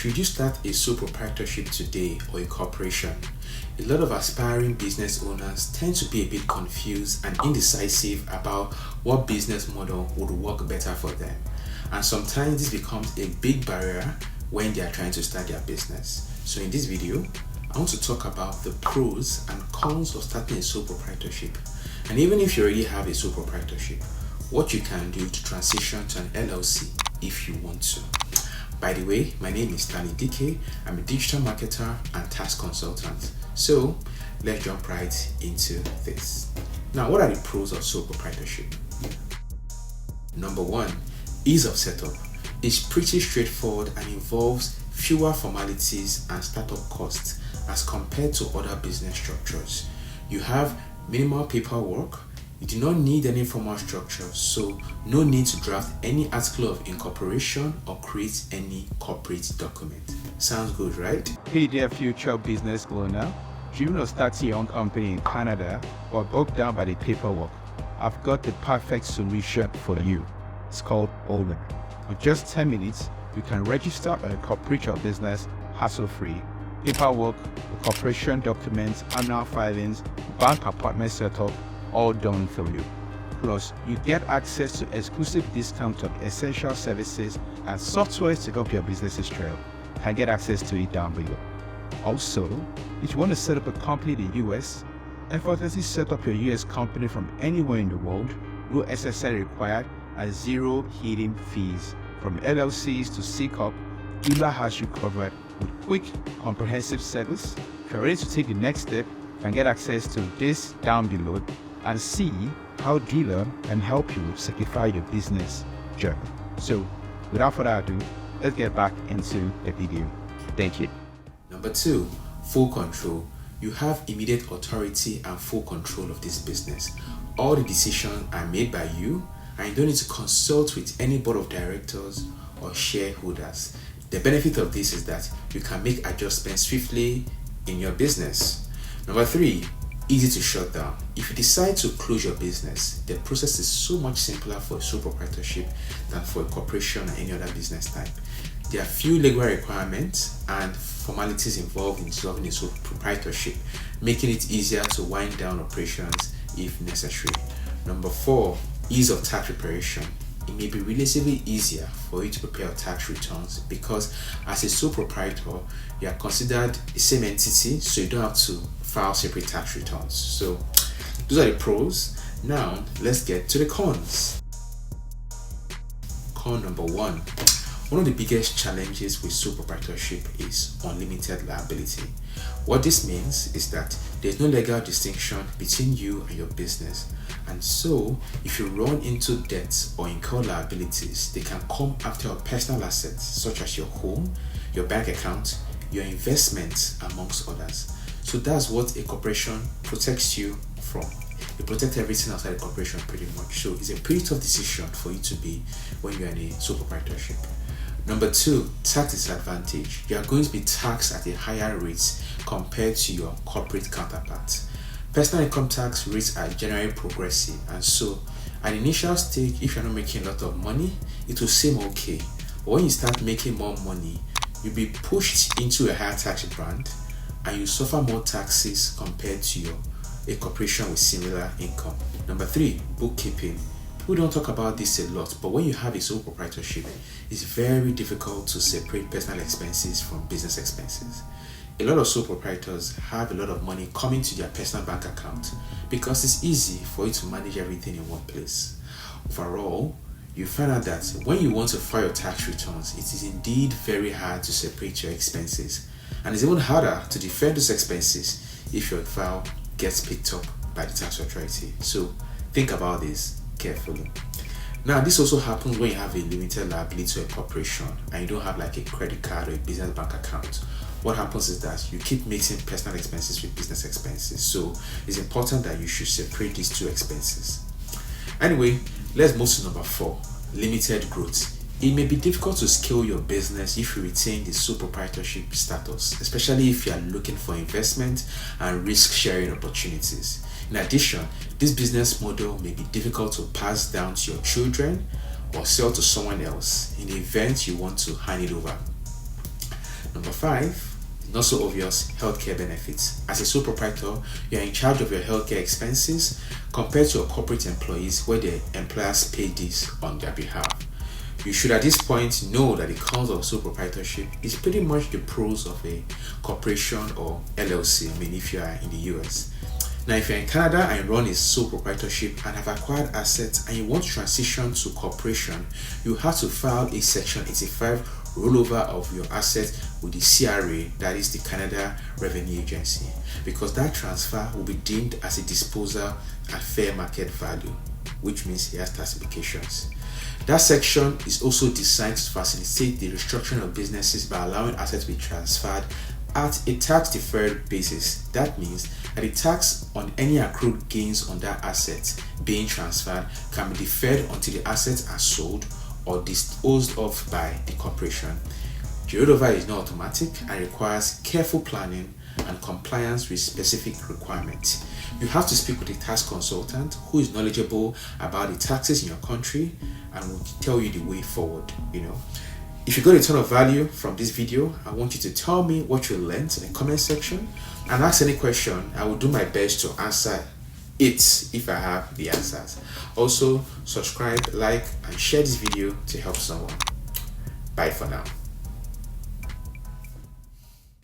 Should you start a sole proprietorship today or a corporation? A lot of aspiring business owners tend to be a bit confused and indecisive about what business model would work better for them. And sometimes this becomes a big barrier when they are trying to start their business. So in this video, I want to talk about the pros and cons of starting a sole proprietorship. And even if you already have a sole proprietorship, what you can do to transition to an LLC if you want to. By the way, my name is Stanley DK. I'm a digital marketer and tax consultant. So let's jump right into this. Now, what are the pros of sole proprietorship? Number one, ease of setup. It's pretty straightforward and involves fewer formalities and startup costs as compared to other business structures. You have minimal paperwork. You do not need any formal structure, so no need to draft any article of incorporation or create any corporate document. Sounds good, right? Hey there, future business owner. Dreaming of starting your own company in Canada or bogged down by the paperwork? I've got the perfect solution for you. It's called Older. In just 10 minutes, you can register and incorporate your business hassle-free. Paperwork, corporation documents, annual filings, bank appointment setup, all done for you. Plus, you get access to exclusive discounts on essential services and software to help your business trail. You can get access to it down below. Also, if you want to set up a company in the US, effortlessly set up your US company from anywhere in the world, no SSI required, and zero hidden fees. From LLCs to C-Corp, Dealer has you covered with quick, comprehensive service. If you're ready to take the next step, you can get access to this down below and see how Dealer can help you simplify your business journey. So, without further ado, let's get back into the video. Thank you. Number two, full control. You have immediate authority and full control of this business. All the decisions are made by you, and you don't need to consult with any board of directors or shareholders. The benefit of this is that you can make adjustments swiftly in your business. Number three, easy to shut down. If you decide to close your business, the process is so much simpler for a sole proprietorship than for a corporation or any other business type. There are few legal requirements and formalities involved in dissolving a sole proprietorship, making it easier to wind down operations if necessary. Number four, ease of tax preparation. It may be relatively easier for you to prepare your tax returns because as a sole proprietor, you are considered the same entity, so you don't have to file separate tax returns. So those are the pros. Now let's get to the cons. Con number one. One of the biggest challenges with sole proprietorship is unlimited liability. What this means is that there's no legal distinction between you and your business. And so, if you run into debts or incur liabilities, they can come after your personal assets, such as your home, your bank account, your investments, amongst others. So that's what a corporation protects you from. It protects everything outside the corporation pretty much. So it's a pretty tough decision for you to be when you're in a sole proprietorship. Number two, tax disadvantage. You are going to be taxed at a higher rate compared to your corporate counterparts. Personal income tax rates are generally progressive, and so at the initial stage, if you're not making a lot of money, it will seem okay. But when you start making more money, you'll be pushed into a higher tax brand and you suffer more taxes compared to a corporation with similar income. Number three, bookkeeping. People don't talk about this a lot, but when you have a sole proprietorship, it's very difficult to separate personal expenses from business expenses. A lot of sole proprietors have a lot of money coming to their personal bank account because it's easy for you to manage everything in one place. Overall, you find out that when you want to file your tax returns, it is indeed very hard to separate your expenses, and it's even harder to defend those expenses if your file gets picked up by the tax authority. So think about this carefully. Now, this also happens when you have a limited liability to a corporation and you don't have like a credit card or a business bank account. What happens is that you keep mixing personal expenses with business expenses. So it's important that you should separate these two expenses. Anyway, let's move to number four, limited growth. It may be difficult to scale your business if you retain the sole proprietorship status, especially if you are looking for investment and risk-sharing opportunities. In addition, this business model may be difficult to pass down to your children or sell to someone else in the event you want to hand it over. Number 5, not so obvious healthcare benefits. As a sole proprietor, you are in charge of your healthcare expenses compared to your corporate employees where their employers pay this on their behalf. You should at this point know that the cons of sole proprietorship is pretty much the pros of a corporation or LLC, if you are in the US. Now, if you're in Canada and run a sole proprietorship and have acquired assets and you want to transition to corporation, you have to file a Section 85 rollover of your assets with the CRA, that is the Canada Revenue Agency, because that transfer will be deemed as a disposal at fair market value, which means it has tax implications. That section is also designed to facilitate the restructuring of businesses by allowing assets to be transferred at a tax-deferred basis. That means that the tax on any accrued gains on that asset being transferred can be deferred until the assets are sold or disposed of by the corporation. The rollover is not automatic and requires careful planning and compliance with specific requirements. You have to speak with a tax consultant who is knowledgeable about the taxes in your country and will tell you the way forward. If you got a ton of value from this video, I want you to tell me what you learned in the comment section and ask any question. I will do my best to answer it if I have the answers. Also, subscribe, like, and share this video to help someone. Bye for now.